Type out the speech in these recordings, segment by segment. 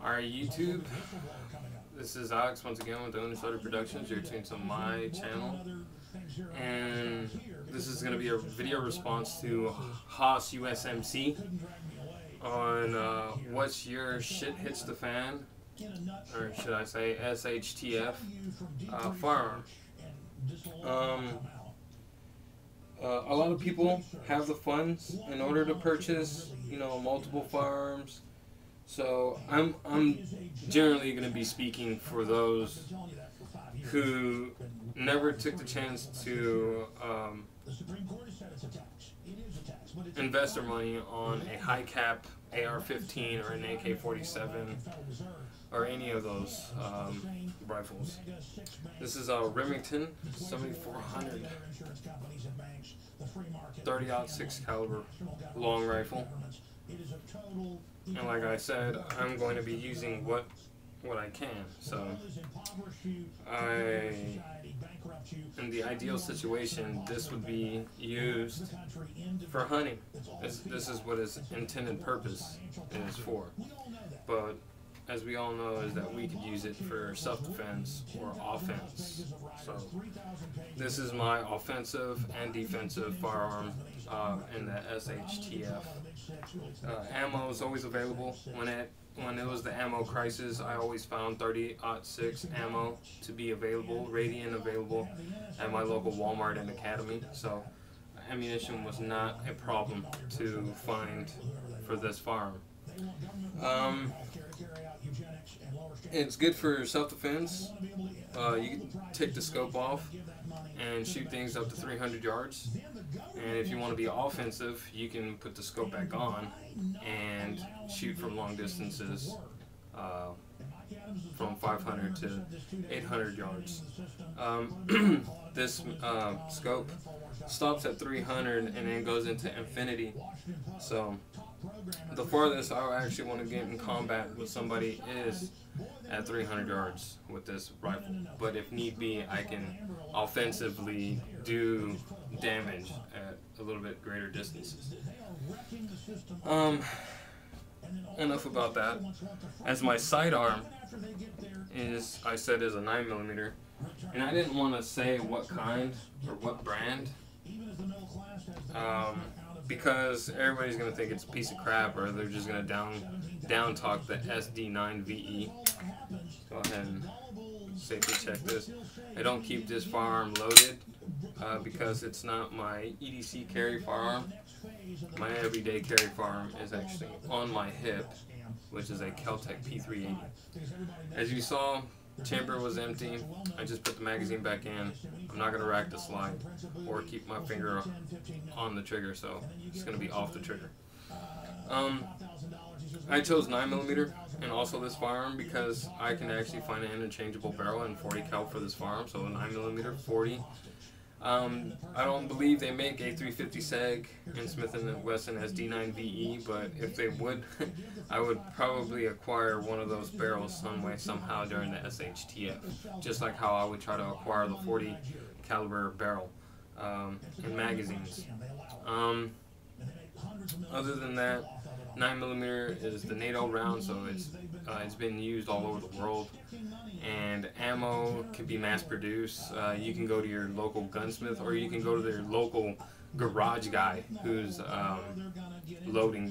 Alright, YouTube, this is Alex once again with Owner Productions. You're tuned to my channel, and this is going to be a video response to Haas USMC on what's your shit hits the fan, or should I say SHTF firearm. A lot of people have the funds in order to purchase, multiple firearms. So I'm generally going to be speaking for those who never took the chance to invest their money on a high cap AR-15 or an AK-47 or any of those rifles. This is a Remington 7400 30-06 caliber long rifle. And like I said, I'm going to be using what I can. So in the ideal situation, this would be used for hunting. This is what its intended purpose is for. But as we all know, is that we could use it for self-defense or offense. So this is my offensive and defensive firearm in the SHTF. Ammo is always available. When it was the ammo crisis, I always found 30-06 ammo to be available, radiant available at my local Walmart and Academy. So ammunition was not a problem to find for this firearm. It's good for self-defense. You can take the scope off and shoot things up to 300 yards. And if you want to be offensive, you can put the scope back on and shoot from long distances, from 500 to 800 yards. This scope stops at 300 and then goes into infinity. So the farthest I actually want to get in combat with somebody is at 300 yards with this rifle. But if need be, I can offensively do damage at a little bit greater distances. Enough about that. As my sidearm is, I said, is a 9mm, and I didn't want to say what kind or what brand, because everybody's gonna think it's a piece of crap, or they're just gonna down talk the SD9VE. Go ahead and safely check this. I don't keep this firearm loaded because it's not my EDC carry firearm. My everyday carry firearm is actually on my hip, which is a Kel-Tec P380. As you saw, chamber was empty. I just put the magazine back in. I'm not going to rack the slide or keep my finger on the trigger, so it's going to be off the trigger. I chose 9mm and also this firearm because I can actually find an interchangeable barrel and 40 cal for this firearm, so 9mm 40. I don't believe they make a 350 SEG in Smith & Wesson SD9VE, but if they would, I would probably acquire one of those barrels some way, somehow during the SHTF, just like how I would try to acquire the 40 caliber barrel in magazines. Other than that, 9mm is the NATO round, so it's been used all over the world, and ammo can be mass produced. You can go to your local gunsmith, or you can go to their local garage guy who's loading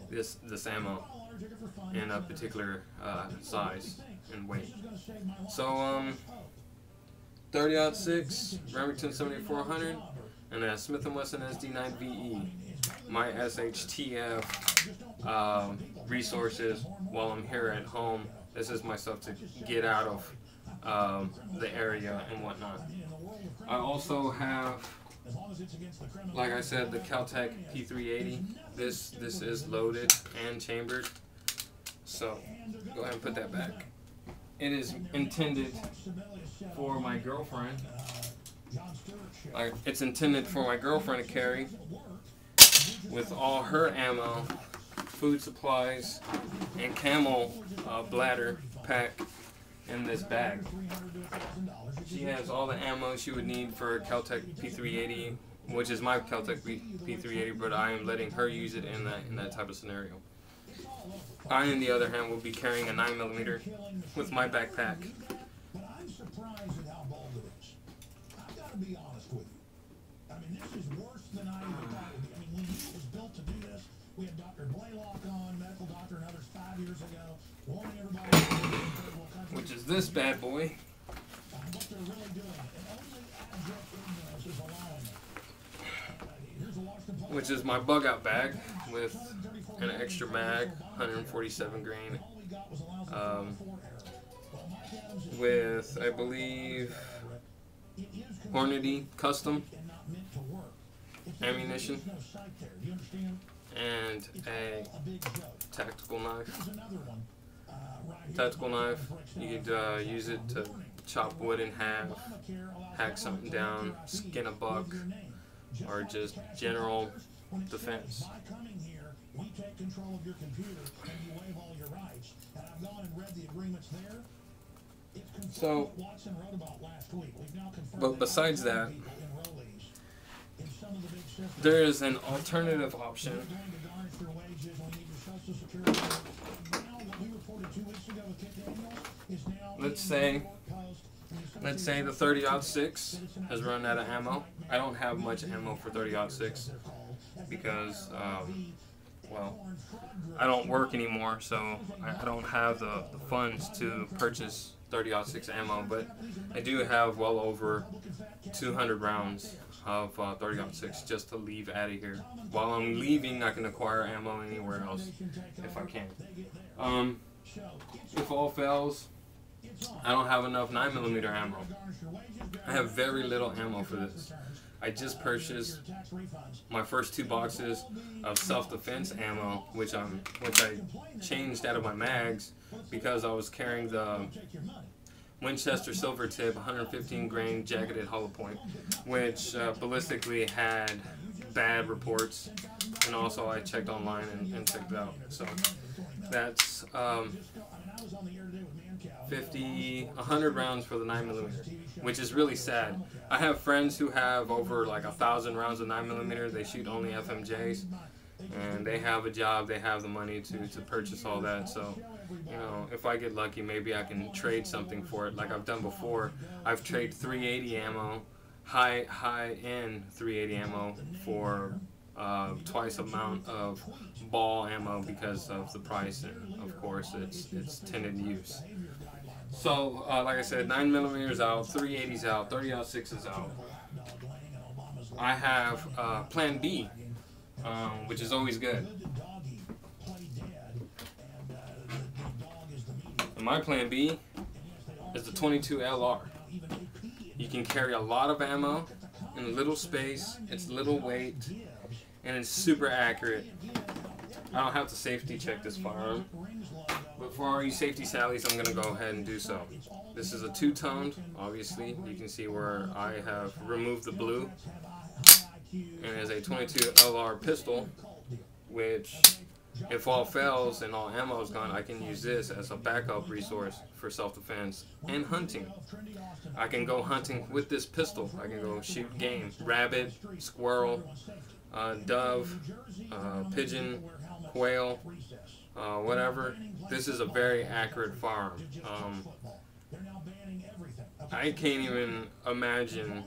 this ammo in a particular size and weight. So 30-06 Remington 7400 and a Smith & Wesson SD9VE. My SHTF resources while I'm here at home. This is my stuff to get out of the area and whatnot. I also have, like I said, the Kel-Tec P380. This is loaded and chambered. So go ahead and put that back. It is intended for my girlfriend. It's intended for my girlfriend to carry with all her ammo, food supplies, and camel bladder pack in this bag. She has all the ammo she would need for Kel-Tec P380, which is my Kel-Tec P380, but I am letting her use it in that type of scenario. I, on the other hand, will be carrying a 9mm with my backpack. But I'm surprised at how bold it is. I've got to be honest with you. I mean, this is worse than I even thought it would be. I mean, when it was built to do this, we had Dr. Blaylock on, medical doctor, and others 5 years ago, warning everybody about the third world country. Which is this bad boy. What they're really doing. And only abject ignorance is allowing it. Here's a Washington Post. Which is my bug out bag with an extra mag, 147 grain. With, I believe, Hornady custom ammunition and a tactical knife. Tactical knife, you could use it to chop wood in half, hack something down, skin a buck, or just general defense. We take control of your computer and you waive all your rights. And I've gone and read the agreements there. It's confirmed what Watson wrote about last week. We've now confirmed. But besides that, there is an alternative option. Let's say the 30-06 has run out of ammo. I don't have much ammo for 30-06 because well, I don't work anymore, so I don't have the funds to purchase 30-06 ammo, but I do have well over 200 rounds of 30-06 just to leave out of here. While I'm leaving, I can acquire ammo anywhere else if I can. If all fails, I don't have enough 9mm ammo. I have very little ammo for this. I just purchased my first 2 boxes of self-defense ammo, which I changed out of my mags because I was carrying the Winchester Silver Tip 115 grain jacketed hollow point, which ballistically had bad reports, and also I checked online and checked it out. So that's 100 rounds for the 9mm, which is really sad. I have friends who have over like 1,000 rounds of 9mm. They shoot only FMJs, and they have a job, they have the money to purchase all that. So, you know, if I get lucky, maybe I can trade something for it like I've done before. I've traded 380 ammo, high-end 380 ammo for twice amount of ball ammo because of the price, and of course it's tended use. So like I said, 9mm out, 380s out, 30-06 is out. I have Plan B, which is always good. And my Plan B is the 22 LR. You can carry a lot of ammo in a little space. It's little weight, and it's super accurate. I don't have to safety check this firearm, but for all you safety sallies, I'm going to go ahead and do so. This is a 2-toned, obviously. You can see where I have removed the blue, and it is a 22 LR pistol, which, if all fails and all ammo is gone, I can use this as a backup resource for self-defense and hunting. I can go hunting with this pistol. I can go shoot game, rabbit, squirrel, dove, pigeon, quail, whatever. This is a very accurate firearm. I can't even imagine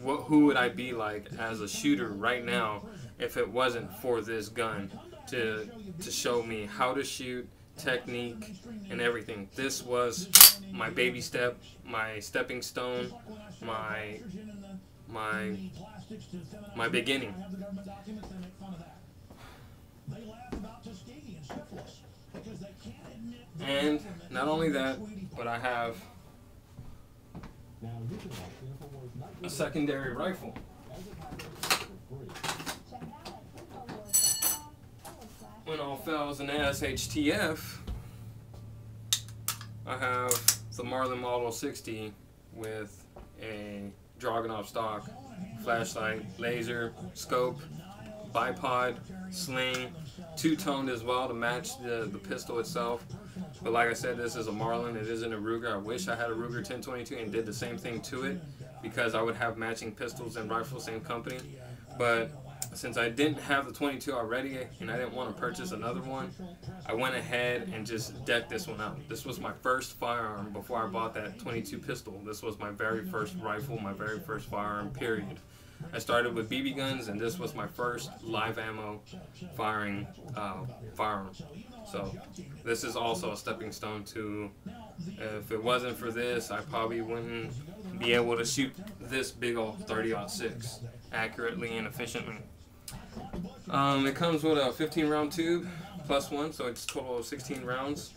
who would I be like as a shooter right now if it wasn't for this gun to show me how to shoot, technique, and everything. This was my baby step, my stepping stone, my beginning. And not only that, but I have a secondary rifle. When all fails in SHTF, I have the Marlin Model 60 with a Dragunov stock, flashlight, laser, scope, bipod, sling, 2-toned as well to match the pistol itself. But like I said, this is a Marlin, it isn't a Ruger. I wish I had a Ruger 1022 and did the same thing to it, because I would have matching pistols and rifles, same company. But since I didn't have the 22 already and I didn't want to purchase another one, I went ahead and just decked this one out. This was my first firearm before I bought that 22 pistol. This was my very first rifle, my very first firearm, period. I started with BB guns, and this was my first live ammo firing firearm. So this is also a stepping stone to, if it wasn't for this, I probably wouldn't be able to shoot this big old 30-06 accurately and efficiently. It comes with a 15-round tube plus one, so it's a total of 16 rounds,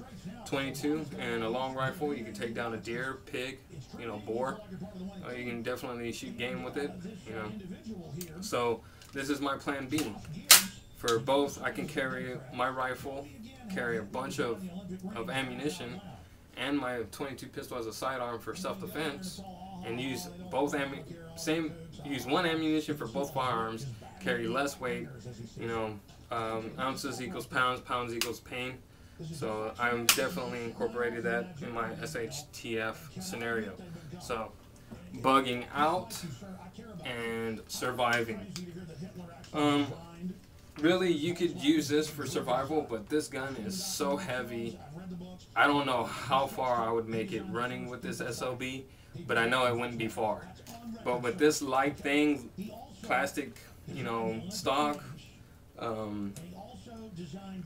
22, and a long rifle. You can take down a deer, pig, you know, boar. You can definitely shoot game with it, you know. So this is my plan B. For both, I can carry my rifle, carry a bunch of ammunition, and my 22 pistol as a sidearm for self-defense, and use both use one ammunition for both firearms, carry less weight, you know, ounces equals pounds, pounds equals pain. So I'm definitely incorporated that in my SHTF scenario. So bugging out and surviving. Really, you could use this for survival, but this gun is so heavy. I don't know how far I would make it running with this SLB, but I know it wouldn't be far. But with this light thing, plastic, you know, stock,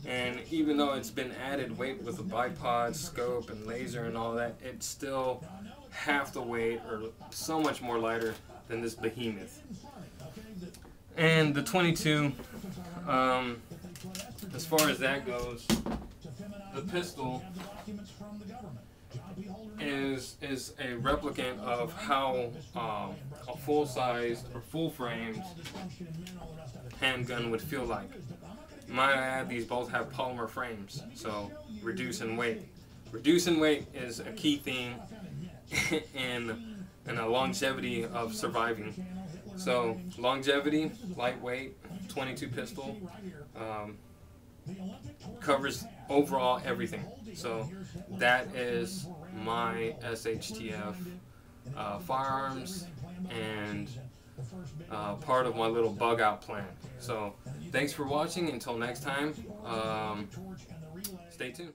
and even though it's been added weight with a bipod, scope, and laser and all that, it's still half the weight or so much more lighter than this behemoth. And the 22, as far as that goes, the pistol is a replicant of how a full-sized or full-framed handgun would feel like. Might add, these both have polymer frames, so reduce in weight. Reduce in weight is a key thing in a longevity of surviving. So longevity, lightweight, 22 pistol, covers overall everything. So that is my SHTF firearms and part of my little bug out plan. So thanks for watching. Until next time, stay tuned.